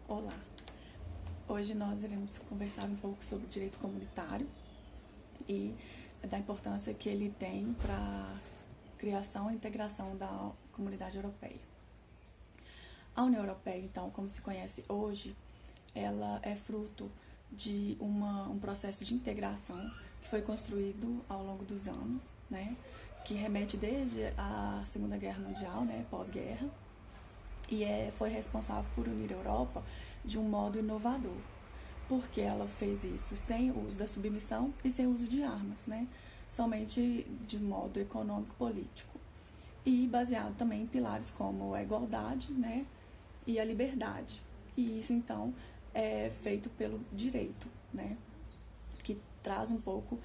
Olá, hoje nós iremos conversar um pouco sobre o direito comunitário e da importância que ele tem para a criação e integração da comunidade europeia. A União Europeia, então, como se conhece hoje, ela é fruto de um processo de integração que foi construído ao longo dos anos, né, que remete desde a Segunda Guerra Mundial, né, pós-guerra, e foi responsável por unir a Europa de um modo inovador, porque ela fez isso sem o uso da submissão e sem o uso de armas, né? Somente de modo econômico-político. E baseado também em pilares como a igualdade, né? E a liberdade. E isso, então, é feito pelo direito, né? Que traz um pouco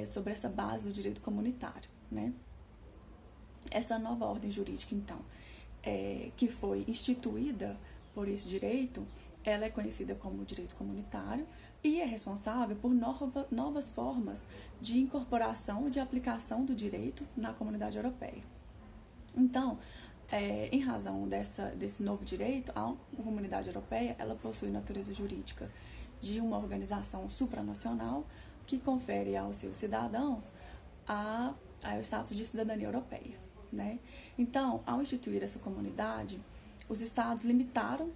sobre essa base do direito comunitário, né? Essa nova ordem jurídica, então, que foi instituída por esse direito, ela é conhecida como direito comunitário e é responsável por novas formas de incorporação e de aplicação do direito na comunidade europeia. Então, em razão desse novo direito, a comunidade europeia ela possui natureza jurídica de uma organização supranacional que confere aos seus cidadãos o status de cidadania europeia, né? Então, ao instituir essa comunidade, os estados limitaram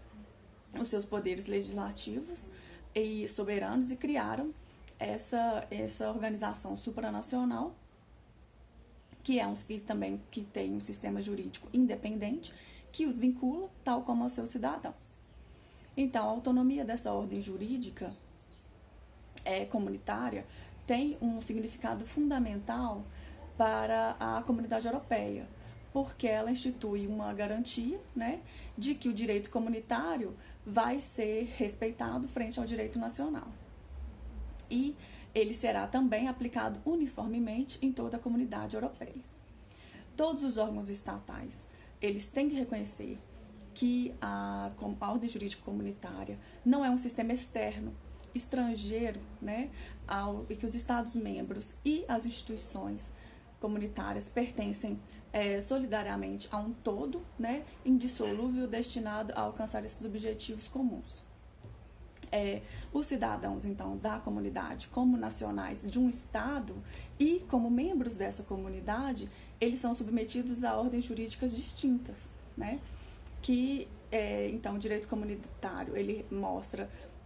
os seus poderes legislativos e soberanos e criaram essa organização supranacional, que tem um sistema jurídico independente, que os vincula, tal como aos seus cidadãos. Então, a autonomia dessa ordem jurídica comunitária tem um significado fundamental para a comunidade europeia, porque ela institui uma garantia, né, de que o direito comunitário vai ser respeitado frente ao direito nacional. E ele será também aplicado uniformemente em toda a comunidade europeia. Todos os órgãos estatais, eles têm que reconhecer que a ordem jurídica comunitária não é um sistema externo, estrangeiro, né, e que os Estados-membros e as instituições comunitárias pertencem solidariamente a um todo, né, indissolúvel, destinado a alcançar esses objetivos comuns. Os cidadãos, então, da comunidade, como nacionais de um Estado e como membros dessa comunidade, eles são submetidos a ordens jurídicas distintas, né, então, o direito comunitário, ele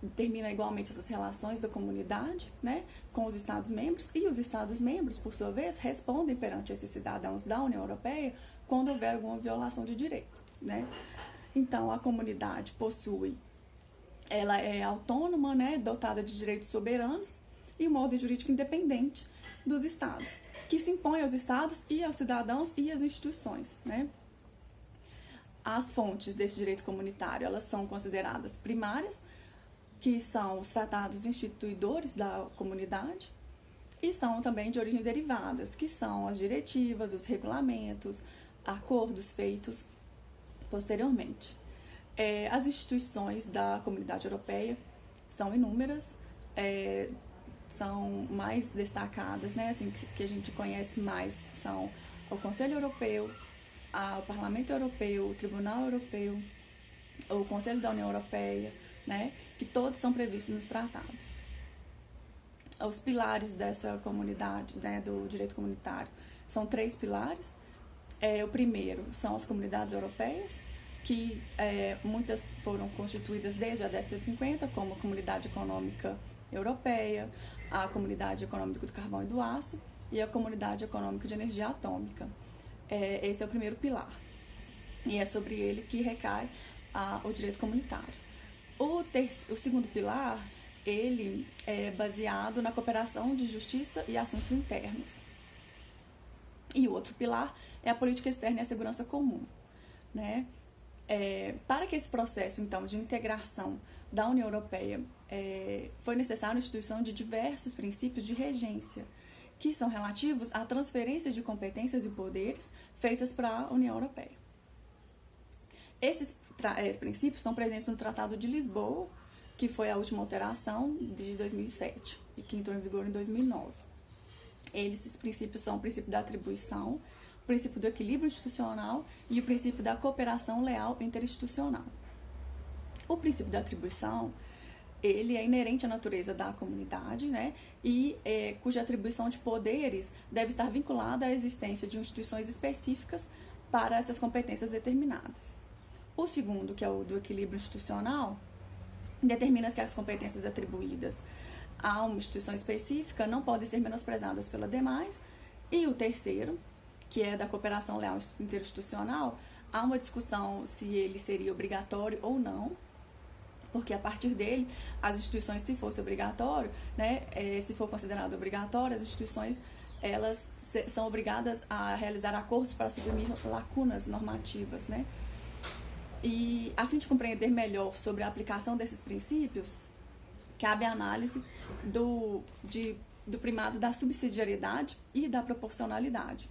determina igualmente essas relações da comunidade, né, com os Estados-membros, e os Estados-membros, por sua vez, respondem perante esses cidadãos da União Europeia quando houver alguma violação de direito, né. Então, a comunidade ela é autônoma, né, dotada de direitos soberanos e uma ordem jurídica independente dos Estados, que se impõe aos Estados e aos cidadãos e às instituições, né. As fontes desse direito comunitário, elas são consideradas primárias, que são os tratados instituidores da comunidade, e são também de origem derivadas, que são as diretivas, os regulamentos, acordos feitos posteriormente. As instituições da comunidade europeia são inúmeras, são mais destacadas, né, assim, que a gente conhece mais, são o Conselho Europeu, o Parlamento Europeu, o Tribunal Europeu, o Conselho da União Europeia, né, que todos são previstos nos tratados. Os pilares dessa comunidade, né, do direito comunitário, são 3 pilares. O primeiro são as comunidades europeias, que muitas foram constituídas desde a década de 50, como a Comunidade Econômica Europeia, a Comunidade Econômica do Carvão e do Aço e a Comunidade Econômica de Energia Atômica. Esse é o primeiro pilar, e é sobre ele que recai o direito comunitário. O segundo pilar, ele é baseado na cooperação de justiça e assuntos internos. E o outro pilar é a política externa e a segurança comum, né? Para que esse processo, então, de integração da União Europeia foi necessária a instituição de diversos princípios de regência, que são relativos à transferência de competências e poderes feitas para a União Europeia. Esses princípios estão presentes no Tratado de Lisboa, que foi a última alteração de 2007 e que entrou em vigor em 2009. Esses princípios são o princípio da atribuição, o princípio do equilíbrio institucional e o princípio da cooperação leal interinstitucional. O princípio da atribuição, ele é inerente à natureza da comunidade, né, e cuja atribuição de poderes deve estar vinculada à existência de instituições específicas para essas competências determinadas. O segundo, que é o do equilíbrio institucional, determina que as competências atribuídas a uma instituição específica não podem ser menosprezadas pelas demais. E o terceiro, que é da cooperação leal interinstitucional, há uma discussão se ele seria obrigatório ou não, porque a partir dele, as instituições, se fosse obrigatório, né, se for considerado obrigatório, as instituições elas são obrigadas a realizar acordos para suprimir lacunas normativas, né? E a fim de compreender melhor sobre a aplicação desses princípios, cabe a análise do primado da subsidiariedade e da proporcionalidade,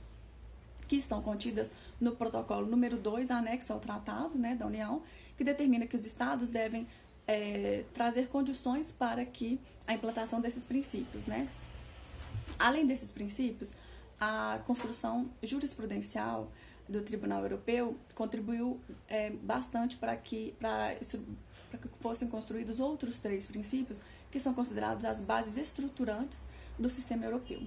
que estão contidas no protocolo número 2, anexo ao Tratado, né, da União, que determina que os Estados devem trazer condições para que a implantação desses princípios, né? Além desses princípios, a construção jurisprudencial do Tribunal Europeu contribuiu bastante para que fossem construídos outros 3 princípios que são considerados as bases estruturantes do sistema europeu,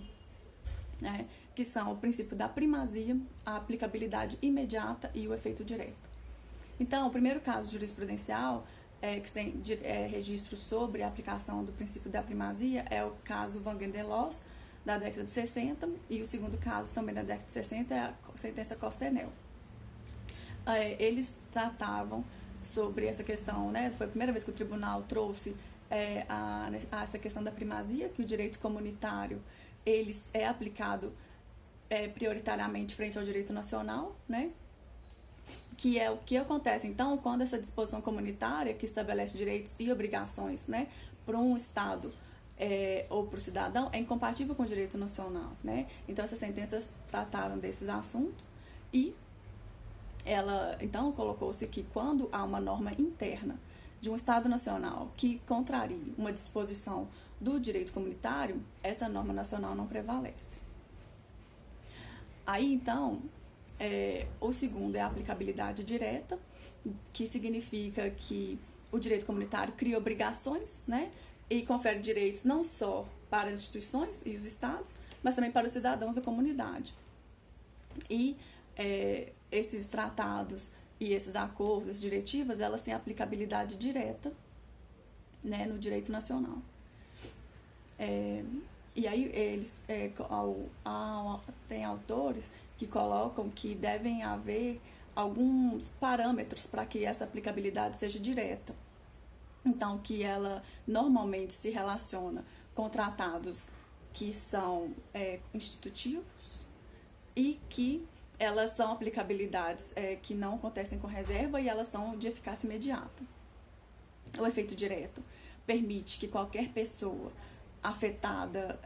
né? Que são o princípio da primazia, a aplicabilidade imediata e o efeito direto. Então, o primeiro caso jurisprudencial que tem registro sobre a aplicação do princípio da primazia é o caso Van Gendelós, da década de 60, e o segundo caso também da década de 60 é a sentença Costenel. Eles tratavam sobre essa questão, né? Foi a primeira vez que o tribunal trouxe essa questão da primazia, que o direito comunitário ele é aplicado prioritariamente frente ao direito nacional, né? Que é o que acontece, então, quando essa disposição comunitária que estabelece direitos e obrigações, né, para um Estado ou para o cidadão, é incompatível com o direito nacional, né? Então, essas sentenças trataram desses assuntos e então, colocou-se que quando há uma norma interna de um Estado nacional que contraria uma disposição do direito comunitário, essa norma nacional não prevalece. Aí, então, o segundo é a aplicabilidade direta, que significa que o direito comunitário cria obrigações, né, e confere direitos não só para as instituições e os estados, mas também para os cidadãos da comunidade. E esses tratados e esses acordos, essas diretivas, elas têm aplicabilidade direta, né, no direito nacional. E aí tem autores que colocam que devem haver alguns parâmetros para que essa aplicabilidade seja direta. Então, que ela normalmente se relaciona com tratados que são institutivos e que elas são aplicabilidades que não acontecem com reserva e elas são de eficácia imediata. O efeito direto permite que qualquer pessoa afetada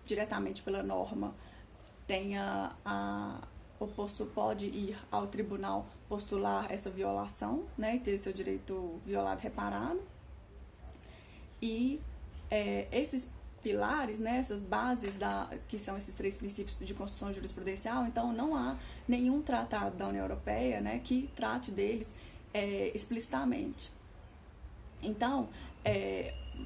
diretamente pela norma pode ir ao tribunal postular essa violação, né, e ter o seu direito violado reparado. E esses pilares, né, essas bases que são esses 3 princípios de construção jurisprudencial, então não há nenhum tratado da União Europeia, né, que trate deles explicitamente. Então,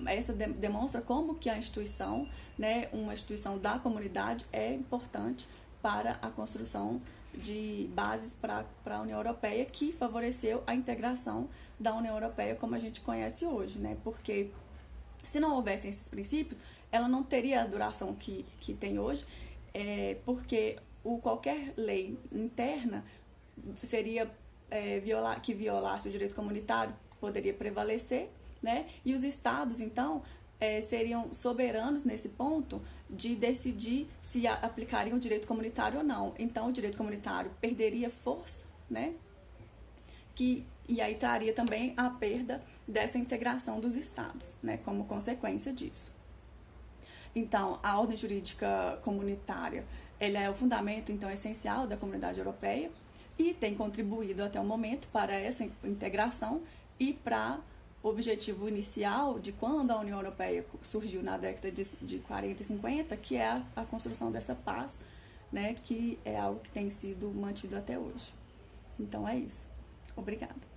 essa demonstra como que a instituição, né, uma instituição da comunidade, é importante para a construção de bases para a União Europeia, que favoreceu a integração da União Europeia como a gente conhece hoje, né? Porque se não houvessem esses princípios, ela não teria a duração que tem hoje, porque qualquer lei interna seria que violasse o direito comunitário poderia prevalecer, né? E os estados, então, seriam soberanos nesse ponto de decidir se aplicariam o direito comunitário ou não. Então, o direito comunitário perderia força, né? E aí traria também a perda dessa integração dos estados, né? Como consequência disso. Então, a ordem jurídica comunitária, ela é o fundamento, então, essencial da comunidade europeia e tem contribuído até o momento para essa integração e para o objetivo inicial de quando a União Europeia surgiu na década de 40 e 50, que é a construção dessa paz, né, que é algo que tem sido mantido até hoje. Então é isso. Obrigada.